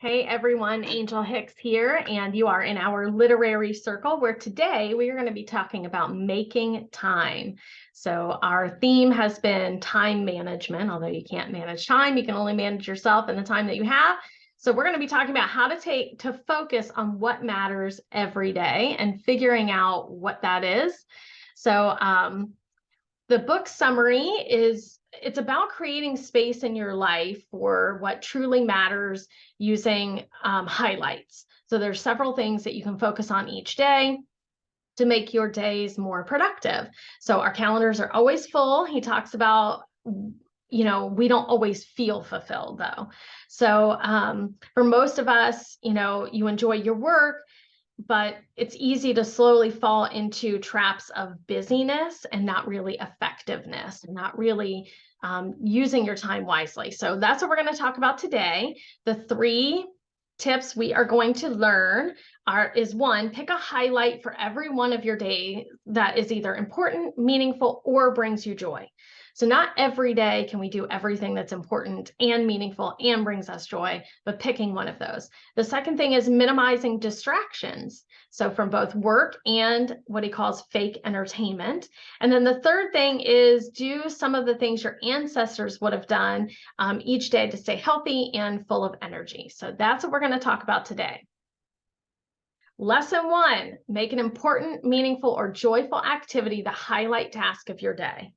Hey everyone, Angel Hicks here, and you are in our literary circle where today we are going to be talking about making time. So our theme has been time management, although you can't manage time, you can only manage yourself and the time that you have. So we're going to be talking about how to focus on what matters every day and figuring out what that is. So the book summary is it's about creating space in your life for what truly matters using highlights. So there's several things that you can focus on each day to make your days more productive. So our calendars are always full. He talks about, we don't always feel fulfilled though. So for most of us, you enjoy your work, but it's easy to slowly fall into traps of busyness and not really effectiveness, and not really using your time wisely. So that's what we're going to talk about today. The three tips we are going to learn is one, pick a highlight for every one of your days that is either important, meaningful, or brings you joy. So not every day can we do everything that's important and meaningful and brings us joy, but picking one of those. The second thing is minimizing distractions. So from both work and what he calls fake entertainment. And then the third thing is do some of the things your ancestors would have done each day to stay healthy and full of energy. So that's what we're going to talk about today. Lesson one, make an important, meaningful, or joyful activity the highlight task of your day.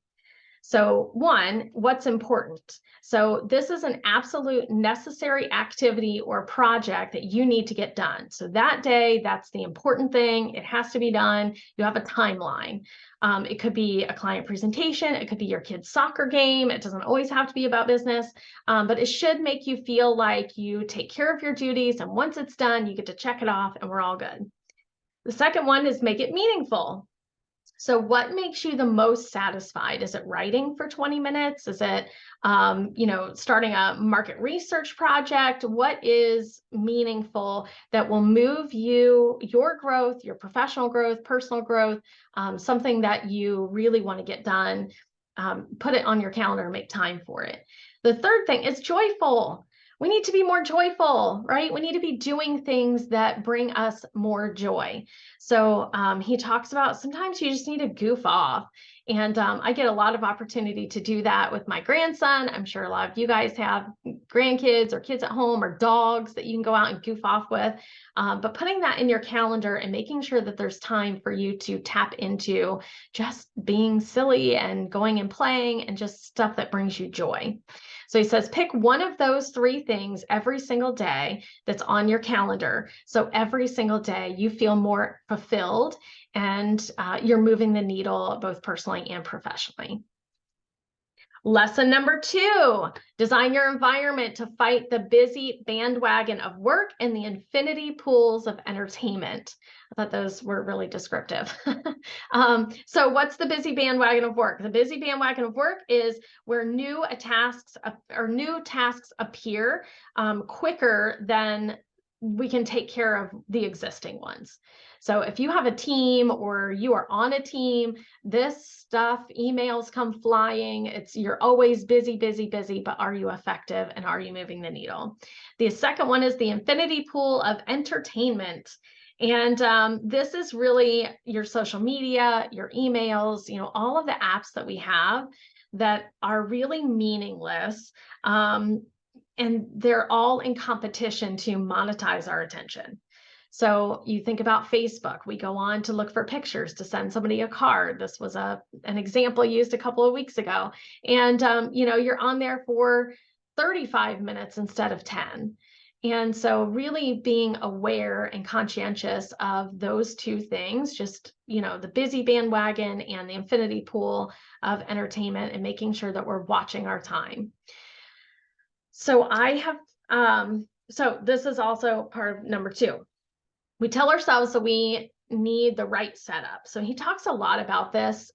So one, what's important? So this is an absolute necessary activity or project that you need to get done. So that day, that's the important thing. It has to be done. You have a timeline. It could be a client presentation. It could be your kid's soccer game. It doesn't always have to be about business, but it should make you feel like you take care of your duties. And once it's done, you get to check it off and we're all good. The second one is make it meaningful. So what makes you the most satisfied? Is it writing for 20 minutes? Is it, starting a market research project? What is meaningful that will move you, your growth, your professional growth, personal growth, something that you really want to get done? Put it on your calendar, make time for it. The third thing is joyful. We need to be more joyful, right? We need to be doing things that bring us more joy. So he talks about sometimes you just need to goof off. And I get a lot of opportunity to do that with my grandson. I'm sure a lot of you guys have grandkids or kids at home or dogs that you can go out and goof off with. But putting that in your calendar and making sure that there's time for you to tap into just being silly and going and playing and just stuff that brings you joy. So he says, pick one of those three things every single day that's on your calendar. So every single day you feel more fulfilled and you're moving the needle both personally and professionally. Lesson number two, design your environment to fight the busy bandwagon of work and the infinity pools of entertainment. I thought those were really descriptive. So what's the busy bandwagon of work? The busy bandwagon of work is where new tasks appear quicker than we can take care of the existing ones. So if you have a team or you are on a team, this stuff, emails come flying. You're always busy, busy, busy, but are you effective and are you moving the needle? The second one is the infinity pool of entertainment. And this is really your social media, your emails, all of the apps that we have that are really meaningless. And they're all in competition to monetize our attention. So you think about Facebook, we go on to look for pictures to send somebody a card. This was an example used a couple of weeks ago. And, you're on there for 35 minutes instead of 10. And so really being aware and conscientious of those two things, just, the busy bandwagon and the infinity pool of entertainment, and making sure that we're watching our time. So so this is also part of number two. We tell ourselves that we need the right setup. So he talks a lot about this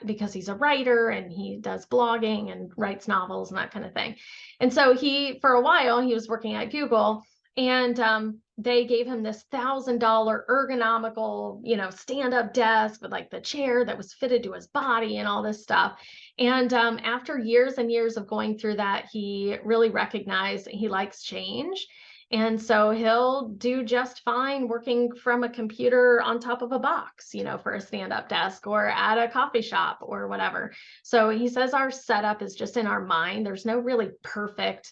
because he's a writer and he does blogging and writes novels and that kind of thing. And so for a while, he was working at Google, and they gave him this $1,000 ergonomical, stand-up desk with like the chair that was fitted to his body and all this stuff. And after years and years of going through that, he really recognized that he likes change. And so he'll do just fine working from a computer on top of a box, for a stand-up desk or at a coffee shop or whatever. So he says our setup is just in our mind. There's no really perfect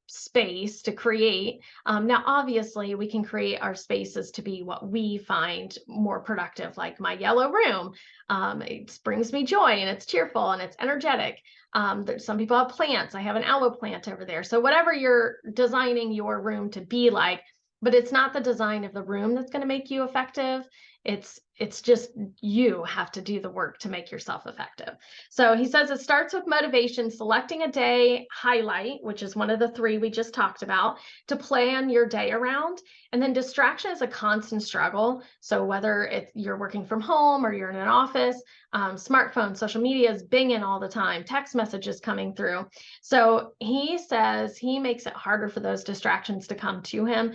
space to create. Now, obviously, we can create our spaces to be what we find more productive, like my yellow room. It brings me joy and it's cheerful and it's energetic. There's some people have plants. I have an aloe plant over there. So whatever you're designing your room to be like, but it's not the design of the room that's going to make you effective. It's just you have to do the work to make yourself effective. So he says it starts with motivation, selecting a day highlight, which is one of the three we just talked about, to plan your day around. And then distraction is a constant struggle. So whether you're working from home or you're in an office, smartphone, social media is binging all the time, text messages coming through. So he says he makes it harder for those distractions to come to him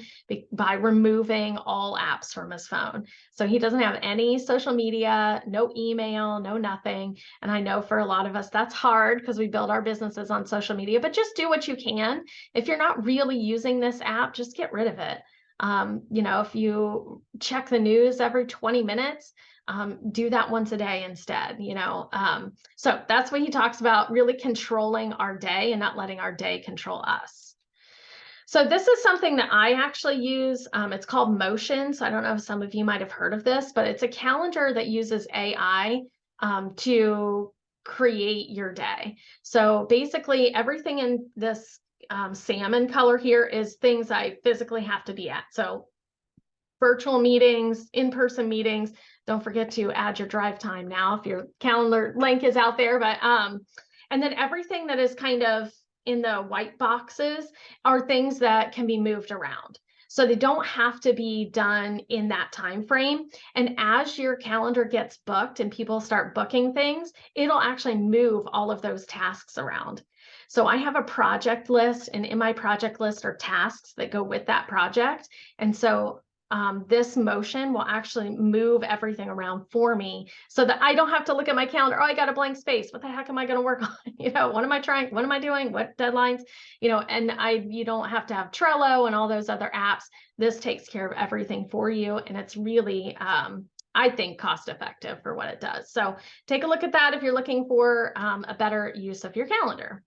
by removing all apps from his phone. So he doesn't have any social media, no email, no nothing. And I know for a lot of us, that's hard because we build our businesses on social media, but just do what you can. If you're not really using this app, just get rid of it. If you check the news every 20 minutes, do that once a day instead, so that's what he talks about, really controlling our day and not letting our day control us. So this is something that I actually use. It's called Motion. So I don't know if some of you might have heard of this, but it's a calendar that uses AI to create your day. So basically everything in this salmon color here is things I physically have to be at. So virtual meetings, in-person meetings. Don't forget to add your drive time now if your calendar link is out there. But and then everything that is kind of in the white boxes are things that can be moved around. So they don't have to be done in that time frame. And as your calendar gets booked and people start booking things, it'll actually move all of those tasks around. So I have a project list, and in my project list are tasks that go with that project. And so this motion will actually move everything around for me so that I don't have to look at my calendar. Oh, I got a blank space. What the heck am I going to work on? What am I trying? What am I doing? What deadlines? And you don't have to have Trello and all those other apps. This takes care of everything for you. And it's really, I think, cost effective for what it does. So take a look at that if you're looking for a better use of your calendar.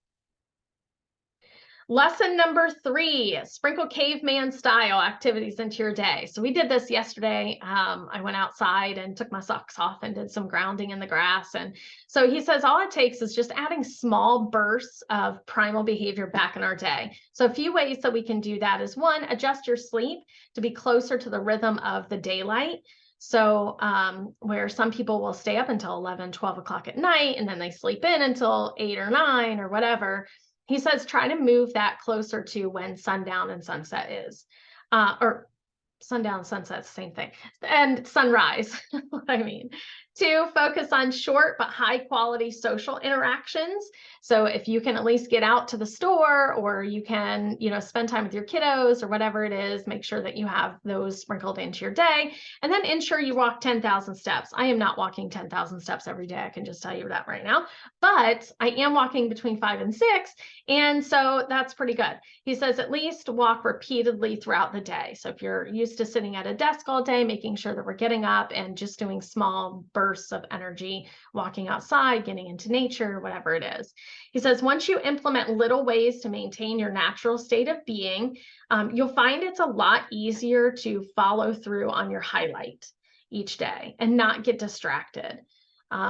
Lesson number 3, sprinkle caveman style activities into your day. So we did this yesterday. I went outside and took my socks off and did some grounding in the grass. And so he says all it takes is just adding small bursts of primal behavior back in our day. So a few ways that we can do that is, 1, adjust your sleep to be closer to the rhythm of the daylight. So where some people will stay up until 11, 12 o'clock at night, and then they sleep in until 8 or 9 or whatever. He says, try to move that closer to when sundown and sunset is, or sundown, sunset, same thing, and sunrise, what I mean. 2, focus on short but high quality social interactions. So if you can at least get out to the store, or you can, spend time with your kiddos or whatever it is, make sure that you have those sprinkled into your day. And then ensure you walk 10,000 steps. I am not walking 10,000 steps every day. I can just tell you that right now, but I am walking between 5 and 6. And so that's pretty good. He says at least walk repeatedly throughout the day. So if you're used to sitting at a desk all day, making sure that we're getting up and just doing small bursts of energy, walking outside, getting into nature, whatever it is. He says, once you implement little ways to maintain your natural state of being, you'll find it's a lot easier to follow through on your highlight each day and not get distracted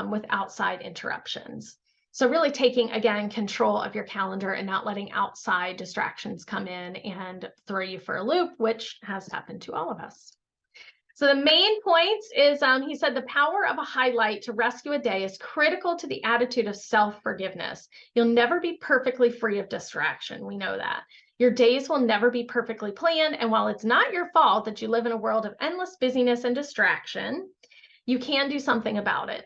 with outside interruptions. So really taking, again, control of your calendar and not letting outside distractions come in and throw you for a loop, which has happened to all of us. So the main points is, he said, the power of a highlight to rescue a day is critical to the attitude of self-forgiveness. You'll never be perfectly free of distraction. We know that. Your days will never be perfectly planned. And while it's not your fault that you live in a world of endless busyness and distraction, you can do something about it.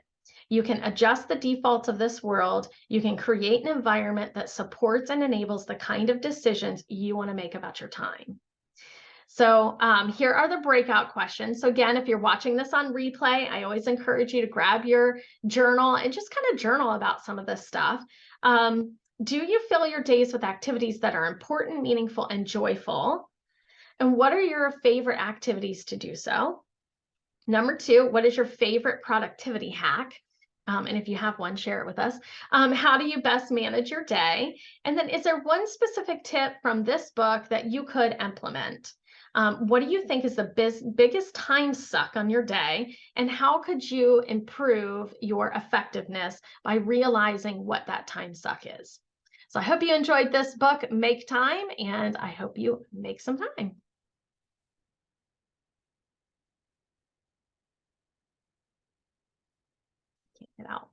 You can adjust the defaults of this world. You can create an environment that supports and enables the kind of decisions you want to make about your time. So here are the breakout questions. So again, if you're watching this on replay, I always encourage you to grab your journal and just kind of journal about some of this stuff. Do you fill your days with activities that are important, meaningful, and joyful? And what are your favorite activities to do so? Number two, what is your favorite productivity hack? And if you have one, share it with us. How do you best manage your day? And then, is there one specific tip from this book that you could implement? What do you think is the biggest time suck on your day? And how could you improve your effectiveness by realizing what that time suck is? So, I hope you enjoyed this book, Make Time, and I hope you make some time. Get it out.